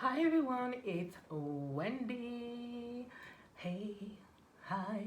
Hi everyone, it's Wendy. Hey, hi.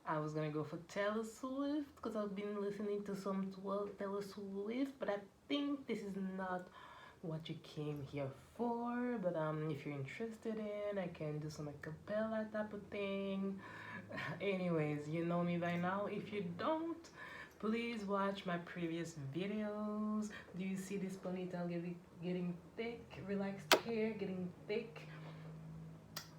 I was gonna go for Taylor Swift because I've been listening to some Taylor Swift, but I think this is not what you came here for. But if you're interested in, I can do some a cappella type of thing. Anyways, you know me by now. If you don't, please watch my previous videos. Do you see this ponytail getting thick? Relaxed hair getting thick?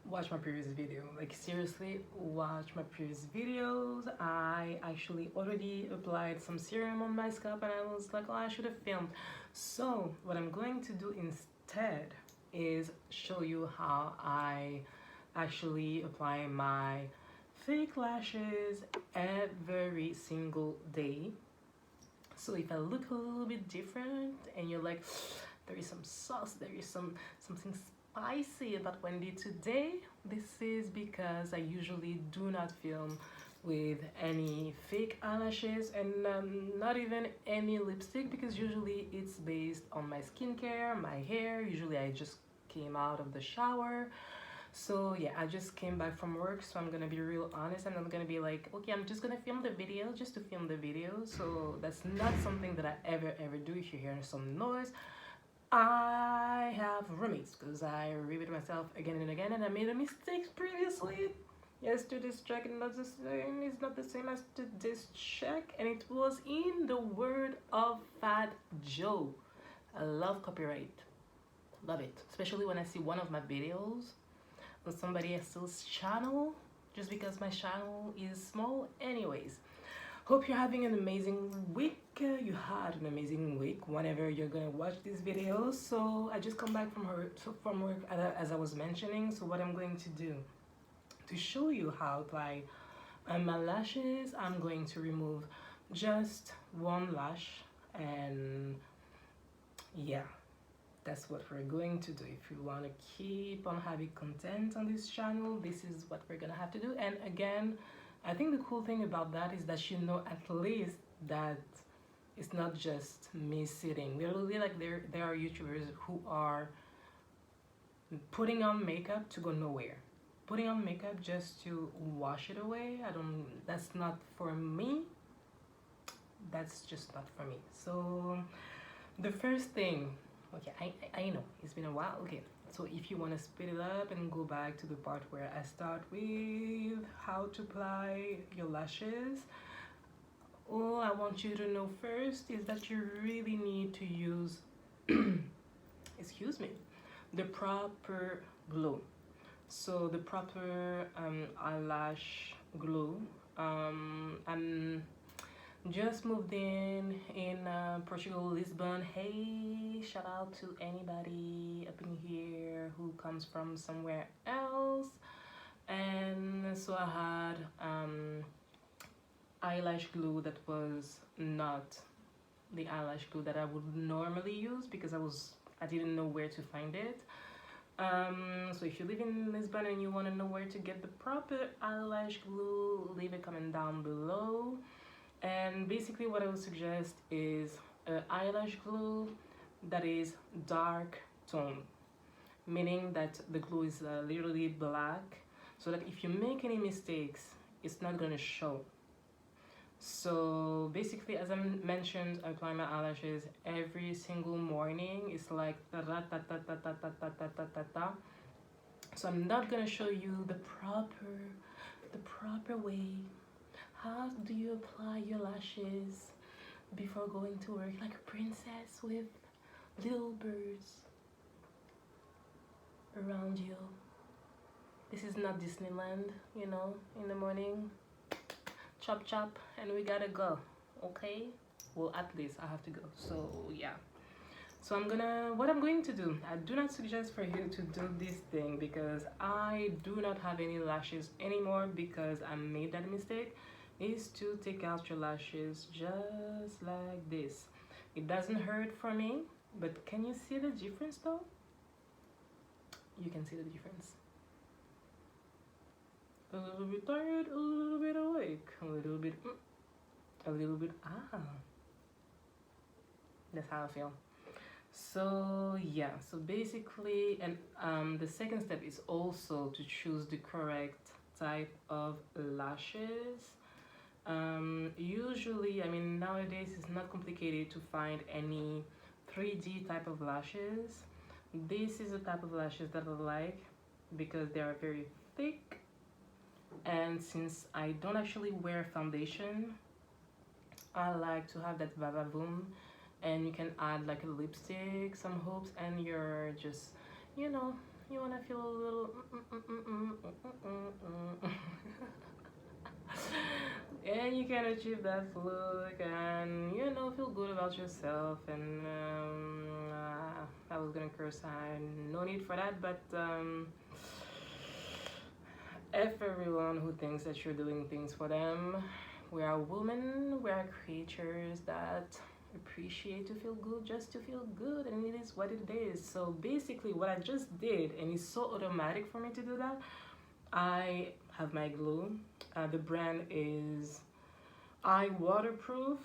Watch my previous video. Like seriously, watch my previous videos. I actually already applied some serum on my scalp and I was like, oh, I should have filmed. So what I'm going to do instead is show you how I actually apply my fake lashes every single day. So if I look a little bit different and you're like, there is some sauce, there is something spicy about Wendy today, this is because I usually do not film with any fake eyelashes and not even any lipstick, because usually it's based on my skincare, my hair. Usually I just came out of the shower. So yeah, I just came back from work, so I'm gonna be real honest. I'm not gonna be like, okay, I'm just gonna film the video just to film the video. So that's not something that I ever do. If you hear some noise, I have roommates because I repeat myself again and again, and I made a mistake previously. Yesterday's check is not the same. It's not the same as today's check, and it was in the word of Fat Joe. I love copyright, love it, especially when I see one of my videos on somebody else's channel just because my channel is small. Anyways, hope you're having an amazing week. You had an amazing week whenever you're gonna watch this video. So I just come back from work as I was mentioning. So what I'm going to do to show you how to apply my lashes, I'm going to remove just one lash, and yeah, that's what we're going to do. If you want to keep on having content on this channel, this is what we're gonna have to do. And again, I think the cool thing about that is that you know at least that it's not just me sitting. Literally, like there are YouTubers who are putting on makeup to go nowhere, putting on makeup just to wash it away. That's not for me. That's just not for me. So the first thing, okay, I know it's been a while. Okay, so if you want to speed it up and go back to the part where I start with how to apply your lashes, all I want you to know first is that you really need to use excuse me, the proper glue. So the proper eyelash glue. I'm just moved in Portugal, Lisbon. Hey, shout out to anybody up in here who comes from somewhere else. And so I had eyelash glue that was not the eyelash glue that I would normally use because I didn't know where to find it. So if you live in Lisbon and you want to know where to get the proper eyelash glue, leave a comment down below. And basically what I would suggest is eyelash glue that is dark tone, meaning that the glue is literally black, so that if you make any mistakes, it's not gonna show. So basically, as I mentioned, I apply my eyelashes every single morning. It's like ta ta ta ta ta ta ta ta ta ta ta. So I'm not gonna show you the proper way. How do you apply your lashes before going to work like a princess with little birds around you? This is not Disneyland, you know, in the morning. Chop chop and we gotta go, okay? Well, at least I have to go, so yeah. So what I'm going to do, I do not suggest for you to do this thing because I do not have any lashes anymore because I made that mistake, is to take out your lashes just like this. It doesn't hurt for me, but can you see the difference though? You can see the difference. A little bit tired, a little bit awake, a little bit, that's how I feel. So yeah, so basically, and the second step is also to choose the correct type of lashes. Usually, I mean, nowadays it's not complicated to find any 3D type of lashes. This is a type of lashes that I like because they are very thick, and since I don't actually wear foundation, I like to have that vavavoom, and you can add like a lipstick, some hoops, and you're just, you know, you wanna feel a little. And you can achieve that look, and feel good about yourself. And I was gonna curse. I no need for that, but F everyone who thinks that you're doing things for them. We are women, we are creatures that appreciate to feel good just to feel good, and it is what it is. So basically, what I just did, and it's so automatic for me to do that, I have my glue. The brand is Eye Waterproof.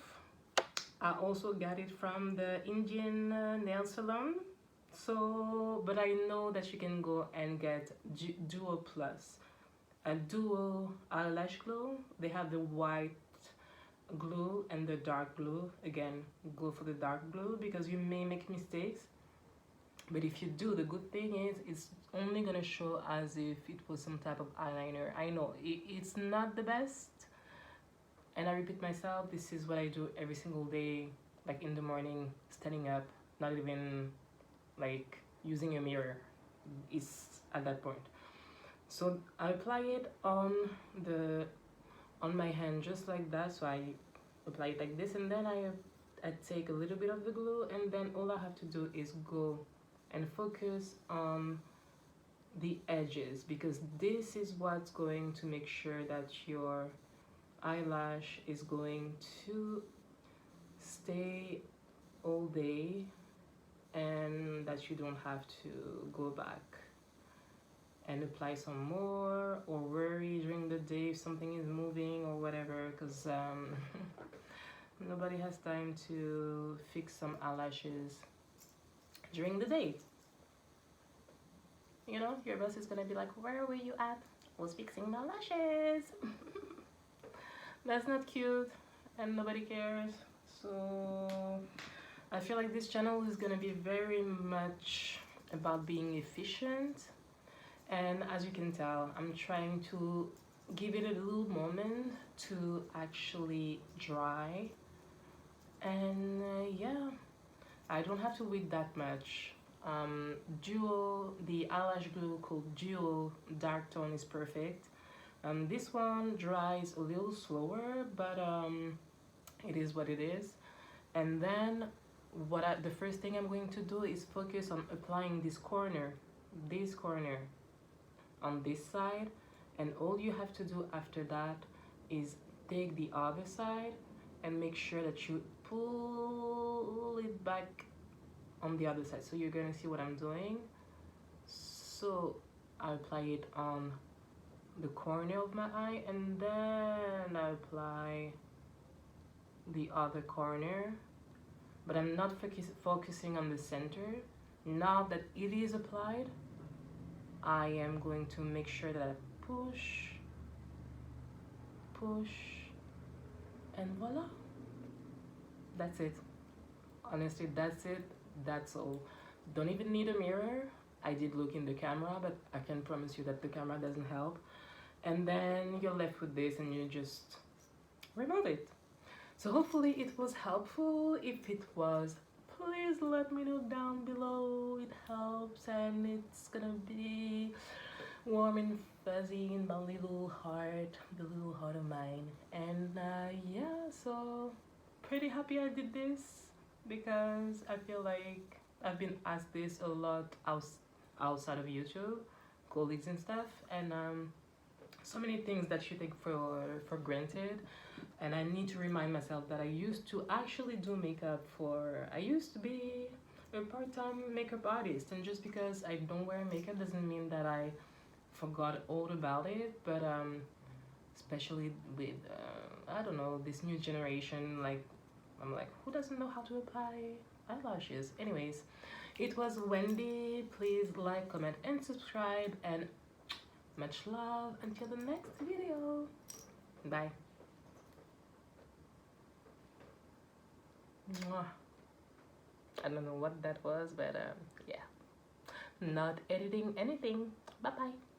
I also got it from the Indian nail salon. So, but I know that you can go and get Duo Plus, a dual eyelash glue. They have the white glue and the dark glue. Again, go for the dark glue because you may make mistakes. But if you do, the good thing is it's only gonna show as if it was some type of eyeliner. I know it's not the best, and I repeat myself, this is what I do every single day, like in the morning, standing up, not even like using a mirror. It's at that point. So I apply it on my hand just like that. So I apply it like this, and then I take a little bit of the glue, and then all I have to do is go and focus on the edges, because this is what's going to make sure that your eyelash is going to stay all day, and that you don't have to go back and apply some more or worry during the day if something is moving or whatever, because nobody has time to fix some eyelashes during the day. Your boss is gonna be like, where were you at? I was fixing my lashes. That's not cute, and nobody cares. So I feel like this channel is gonna be very much about being efficient, and as you can tell, I'm trying to give it a little moment to actually dry. And yeah, I don't have to wait that much. The eyelash glue called Dual Dark Tone is perfect. This one dries a little slower, but it is what it is. And then the first thing I'm going to do is focus on applying this corner on this side, and all you have to do after that is take the other side and make sure that you pull it back on the other side. So you're gonna see what I'm doing. So I apply it on the corner of my eye, and then I apply the other corner, but I'm not focusing on the center. Now that it is applied, I am going to make sure that I push, and voila. That's it. Honestly, that's it. That's all. Don't even need a mirror. I did look in the camera, but I can promise you that the camera doesn't help. And then you're left with this, and you just remove it. So hopefully it was helpful. If it was, please let me know down below. It helps, and it's gonna be warm and fuzzy in my little heart, the little heart of mine. And yeah, so pretty happy I did this, because I feel like I've been asked this a lot outside of YouTube, colleagues and stuff, and so many things that you take for granted. And I need to remind myself that I used to actually do makeup I used to be a part-time makeup artist, and just because I don't wear makeup doesn't mean that I forgot all about it. But especially with I don't know, this new generation, like I'm like, who doesn't know how to apply eyelashes. Anyways, it was Wendy. Please like, comment, and subscribe, and much love until the next video. Bye. Mwah. I don't know what that was, but yeah, not editing anything. Bye bye.